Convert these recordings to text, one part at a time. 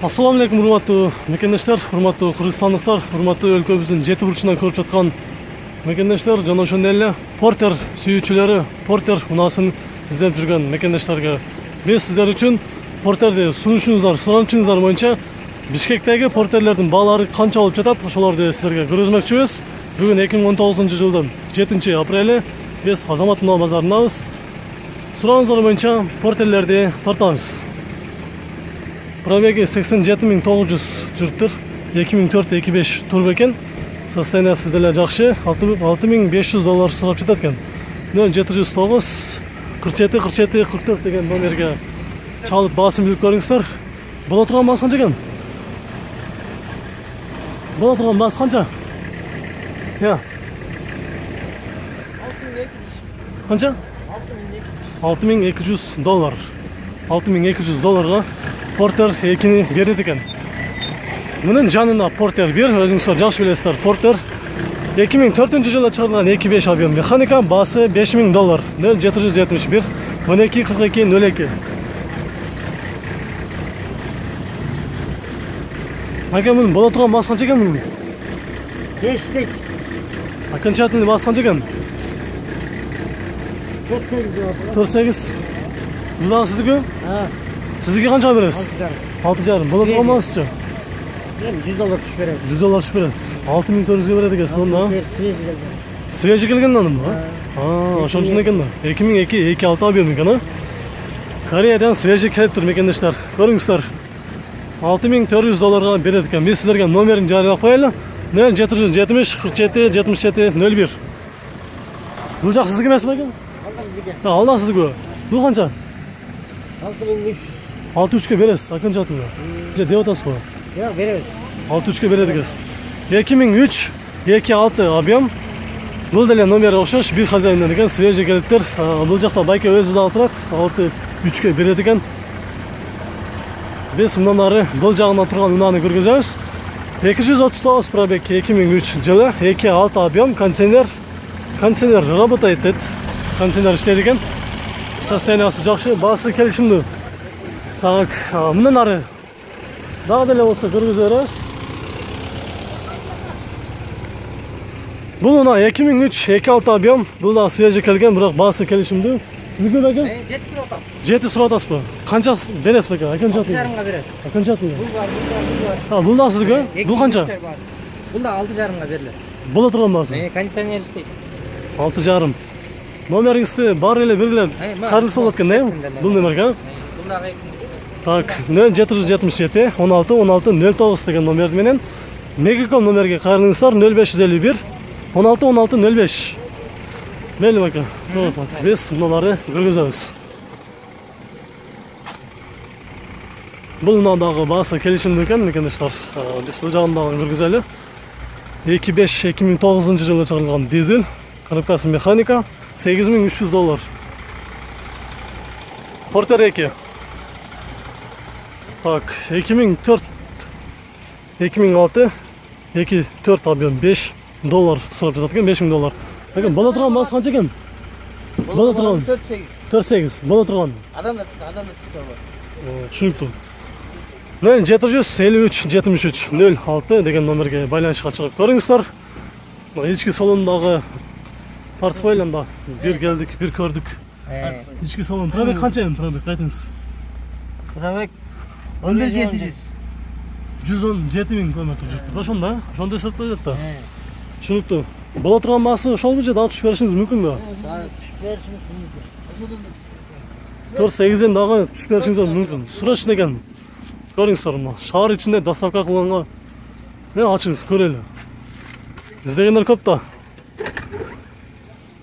Ассаламу алейкум, урматтуу мекендештер, урматтуу кыргызстандыктар, урматтуу өлкөбүздүн жети бурчунан көрүп жаткан мекендештер жана ошондой эле Портер сүйүүчүлөрү, Портер унаасын издеп жүргөн мекендештерге биз сиздер үчүн Портерди суранышыңыздар боюнча Бишкектеги Портерлердин баалары канча болуп жатат, ошолорду сиздерге көргөзмөкчүбүз. Бүгүн 2019-жылдын 7-апрели биз Азамат Мунаа базарындабыз. Сураныңыздар боюнча Портерлерди тартабыз. Пробеги 87.900 жүрүптүр. 2004-2005 турбу экен. Состояниясы деле жакшы. $6,500 сурап жатат экен. 0709 47 47 44 деген номерге чалып баасын билип көрүңүздөр. Боло турган баасы канча экен? Боло турган баасы канча? Я. Канча? $6,200. $6,200 Портер 2-ни берет экен. Мунун жанына Портер 1, өзүңүздөр жакшы билесиздер. Портер 2004-жылы чыгарылган 2.5 объем механика, баасы $5,000. 0771 12 42 02. Ака мунун боло турган баасы канча экен мунун? 5'lik. Окончательный баасы канча экен? 48. Мына сиздики? Сизге канча бересиз? 6,5. Боло турган баасычы? Мен $100 түшүп берем. $100 түшүп бересиз. 6.400-ге берет экенсиз онда. Свежий келген анын ба? Ошон үчүн экен да. 2002-26 объем экен, а? Кореядан свежий келип тур мекендештер. Көрүңүздөр. $6,400 берет экен. Биз сиздерге номерин жарыялап коелу. 0770 47 77 01. Бул жак сиздики эмеспи экен? Алда сиздики. Бул канча? 6.300. 6.3-ке бересиз, окончательно. Же деп атасызбы? Yok veremez. 6.3-ке берет экенсиз. 2003 2.6 объем. Бул деле номери окшош, бир хозяинден экен, свежий келиптир. Бул жакта байке өзү да турат. 6.3-ке берет экен. Биз мындан ары бул жагына турган унааны көргөзөбүз. 239 пробег 2003 жылы, 2.6 объем, кондиционер работает дейт. Кондиционер иштейт экен. Состояниясы жакшы, баасы келишимдүү. Так, мындан ары дагы деле болсо көргөзө беребиз. Бул уна 2003 2.6 объем, бул да свежий келген, бирок баасы келишимдүү. Сизге бекен? 7 сурап. 7 сурап атасызбы? Канча бересиз бекен? Окончательно. 6,5-га берет. Окончательно. Бул бар. Бул да сизге? Бул канча? Бул да 6,5-га берилет. Боло турган баасы? Кондиционер иштейт. 6,5. Номериңизди бар эле бергиле кайрылса болот экен, да? Бул номерге? Бул дагы 2. Так, 0777 16 16 09 деген номер менен Мегаком номерге кайрылыңыздар. 0551 16 16 05. Мейли бака. Биз мындан ары көргөзөбүз. Бул дагы баасы келишимдүү экен, мекендештер. Биз бул жагын дагы көргөзөлү. 2.5 2009-жылы чыгарылган дизель, коробкасы механика, $8,300. Портер 2. Так, 2004 2006 2.4 объем $5 сурап жатат экен, $5,000. Экен боло турган баасы канча экен? Боло турган 4,8. 4,8. Боло турган. Адамдар түсөбү. Түшүнүктүү. 0753 73 06 деген номерге байланышка чыгып көрүңүздөр. Ички салондагы портфойльда бир келдик, бир көрдүк. Ички салон пробег канча эми пробег айтыңыз? Пробег 11.700. 117.000 км жүрүптүр. Ошондо, ошондой эсептелет да. Түшүнүктүү. Боло турган баасы ошол бюджет алып түшүп беришиңиз мүмкүнбү? Түшүп беришиңиз мүмкүн. Ошондон да түшүп. 4,8-ден дагы түшүп беришиңиз мүмкүн. Сураш экен. Көрүңүздөр мына. Шаар ичинде доставка кылганга ачыңыз көрөлү. Издегендер көп да.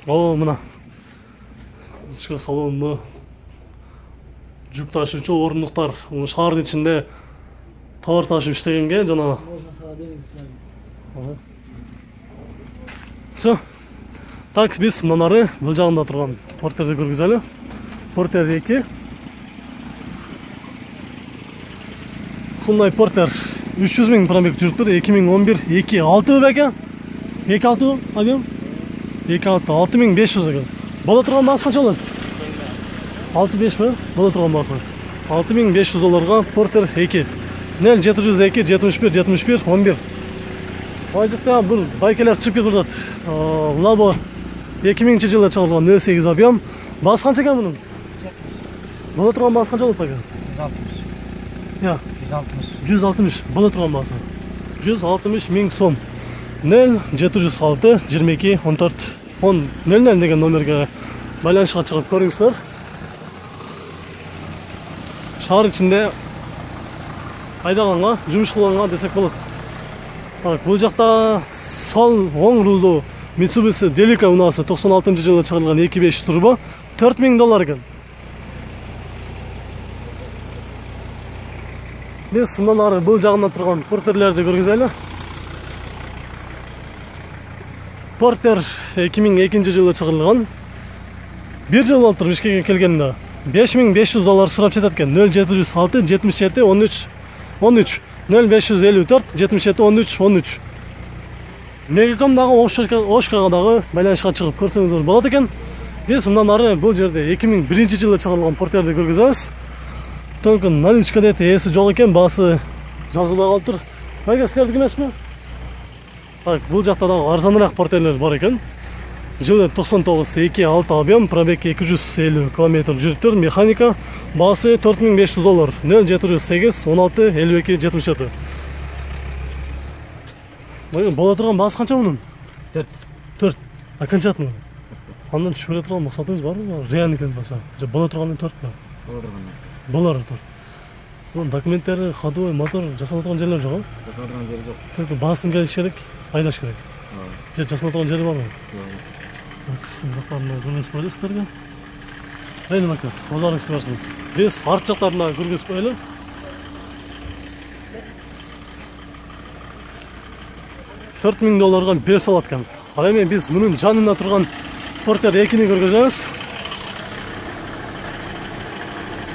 Мына. Ички салонду жүк ташуучу орундуктар. Шаардын ичинде товар ташып иштегенге жана Всё. Так, биз мындан ары бул жагында турган Портерди көргөзөлү. Портер 2. Hyundai Porter 300.000 пробег жүрүптүр. 2011 2.6 беке? 2.6 объем? 2.6 $6,500 экен. Боло турган баасы канча болот? 6,5 ми? Боло турган баасы. $6,500 Porter 2. 0702 71 71 11. Ай жақта бұл байкелер шығып кетіп жатады. Лабо 2000 жылы шығарылған 08 объем. Басы қанша екен бұның? 170. Бола тұрған басы қанша болып екен? 160. Я. 160. 160. Бола тұрған басы. 160 мың сом. 0706 22 14 10 деген номерге байланысқа шығып көріңіздер. Шahar içinde айдағанға, жұмыс қылғанға десек болады. Бұл жақта сол оң рулды Mitsubishi Delica унасы 96 жылы шығарылған 2500 турбо $4000 екен. Біз мұнан ары бұл жағында тұрған портерлерді көргізелі. Портер 2002 жылы шығарылған. Bir жыл болып тұр Бішкекке келгенде. $5500 сұрап жететкен. 0706 77 13 13 0554 77 13 13. Мегакомдағы Ошқадағы байланысқа шығып көрсеңіздер болады екен. Біз мұнан ары бұл жерде 2001 жылы шығарылған портерді көргіземіз. Только наличкада есі жоқ екен, басы жазылмай қалып тұр. Байға сілердік емес пе? Бұл жақта арзанырақ портерлер бар екен. Жылы 99 2.6 объем, пробег 250 км жүріп тұр, механика, басы $4500, 0708 16 52 77. Бола тұрған басы қанша мұның? 4. Қаншатын? Андан түшіп бере тұрған мақсатыңыз бар ма? Реально екен баса. Бола тұрғаннан 4 па? Бола тұрғаннан 4. Документтері, ходовой, мотор жасалып тұрған жерлер жоқ? Жасалып тұрған жері жоқ. Только басын келіс керек, айдаш керек. Жасалып тұрған жері бар ма? Жақтарына көргізіп қойлы сіздерге. Әйні мәкі, озарыңызды берсін. Біз арт жақтарына көргізіп қойлы. $4000 беріп салатқан. Ал емен біз мұның жанына тұрған Портер 2-ні көргіземіз.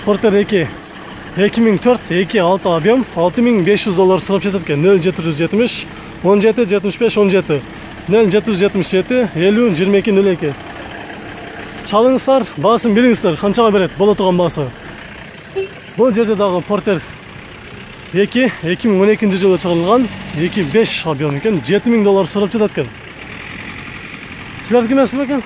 Портер 2 2004 2.6 объем $6500 сұрап жететкен. 0770 17 75 17 0777 50 22 02. Çalыңыздар, басын біліңіздер, қаншаға береді, бола тұрған басы. Бұл жерде дағы Портер 2 2012 жылы шығарылған 2.5 объем екен, $7000 сұрап жететкен. Сілердік емес пе екен?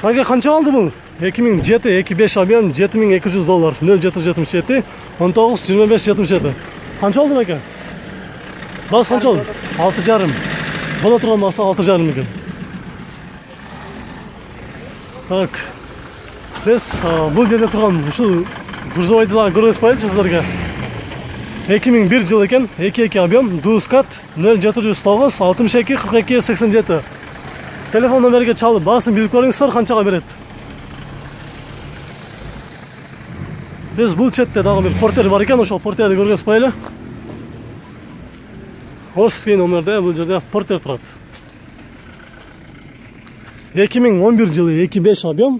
Әге қанша алды бұл? 2007 2.5 объем $7200 0777 19 25 77. Қанша алды екен? Бас қанша алды? 6,5. Бола тұрған басы 6,5 екен. Так. Біз бұл жерде тұрған ұшыл грузовойды да көргізіп қояйыншы сіздерге. 2001 жыл екен, 2.2 объем, Дускат 0709 62 42 87. Телефон номерге чалып, басын біліп көріңіздер, қаншаға береді. Біз бұл четте дағы бір портер бар екен, ошол портерді көргізіп қоялы. Орский номерде бұл жерде портер тұрады. 2011 жылы 2.5 объем.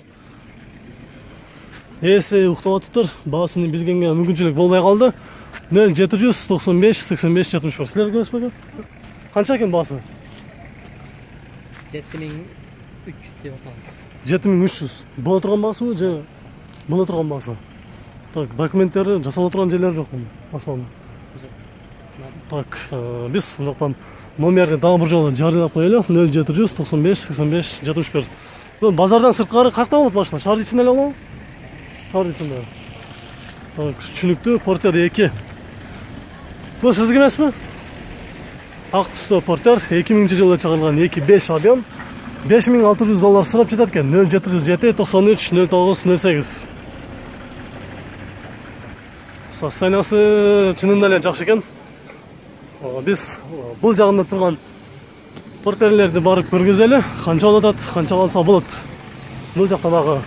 Есі ұқтауы тұр, басыны білгенге мүмкіншілік болмай қалды. 0795 85 70 бар. Сілерді көмес бәке? Қанша екен басы? 7300 деп атамыз. 7300. Бола тұрған басы ма? Же бола тұрған басы. Так, документтері жасала тұрған жерлер жоқ мұны. Асылында. Так, біз жақтан номерді дағы бір жолы жариялап қоялы. 0795 85 71. Базардан сыртқары қақта болып машина? Шар ішінде әлі олау? Шар ішінде. Так, түшінікті Портер 2. Бұл сіздік емес пе? Ақ түсті Портер 2000 жылы шығарылған 2.5 объем $5600 сұрап жететкен. 0707 93 09 08. Состояниясы чынында әлі жақсы екен. Біз бұл жағында тұрған портерлерді барып көргізелі. Қанша алатады, қанша алса болады. Бұл жақтадағы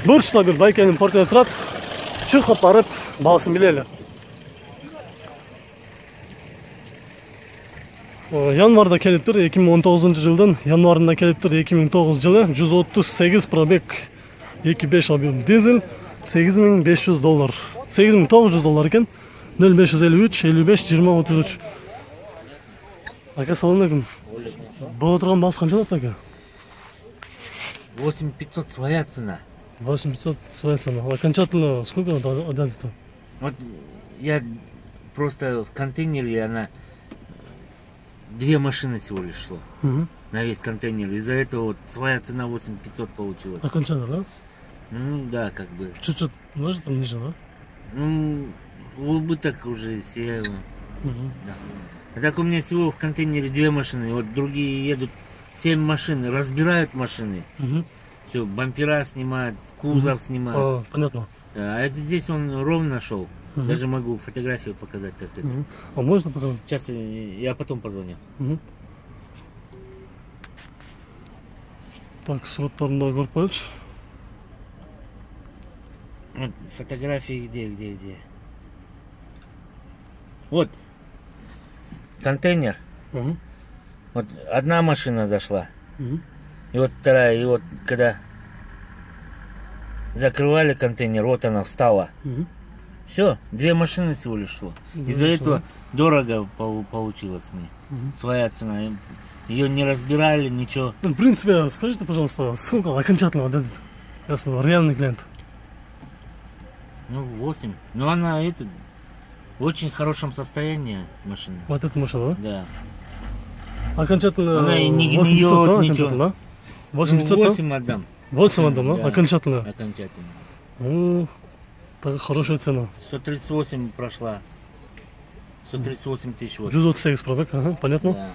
бұрышта бір байкенің портері тұрады. Чықып барып бағасын білелі. Январда келіп тұр, 2019 жылдың январында келіп тұр, 2009 жылы 138 пробег 2.5 объем дизель $8500. $8900 екен. 0553 55 20 33. Ака, салам алейкум. Бола тұрған басы қанша алады ака? 8500 своя цена. 8500 своя цена. Окончательно сколько отдадите? Вот я просто в контейнере, она 2 машины всего лишь шло Мгм. на весь контейнер. Из-за этого вот своя цена 8500 получилась. Окончательно, да? Ну да, как бы. Чуть-чуть, может, там ниже, да? Ну, убыток уже сел. Мгм. Да. А так у меня всего в контейнере 2 машины. Вот другие едут 7 машин, разбирают машины. Мгм. Все, бампера снимают, кузов снимают. А, понятно. Да, а здесь он ровно шел. Мгм. Даже могу фотографию показать, как это. Мгм. А можно показать? Сейчас я потом позвоню. Мгм. Так, суроттарын да көрүп коелучу. Вот фотографии где? Вот контейнер. Мгм. Вот одна машина зашла. Мгм. И вот вторая. И вот когда закрывали контейнер, вот она встала. Мгм. Все, 2 машины всего лишь шло. Две Из-за машины. этого дорого получилось мне. Мгм. Своя цена. Ее не разбирали, ничего. Ну, в принципе, скажите, пожалуйста, сколько окончательно вот этот, ясно, реальный клиент? Ну, 8. Но она в очень хорошем состоянии машина. Вот эта машина, Да. да? Окончательно Она и не 8500, да? гниет, Окончательно, да? Ну, 8500, да? 8 отдам. 8 отдам, да? Да. Окончательно. Окончательно. Ну, так хорошая цена. 138 прошла. 138 тысяч вот. 138 пробег, ага, понятно. Да.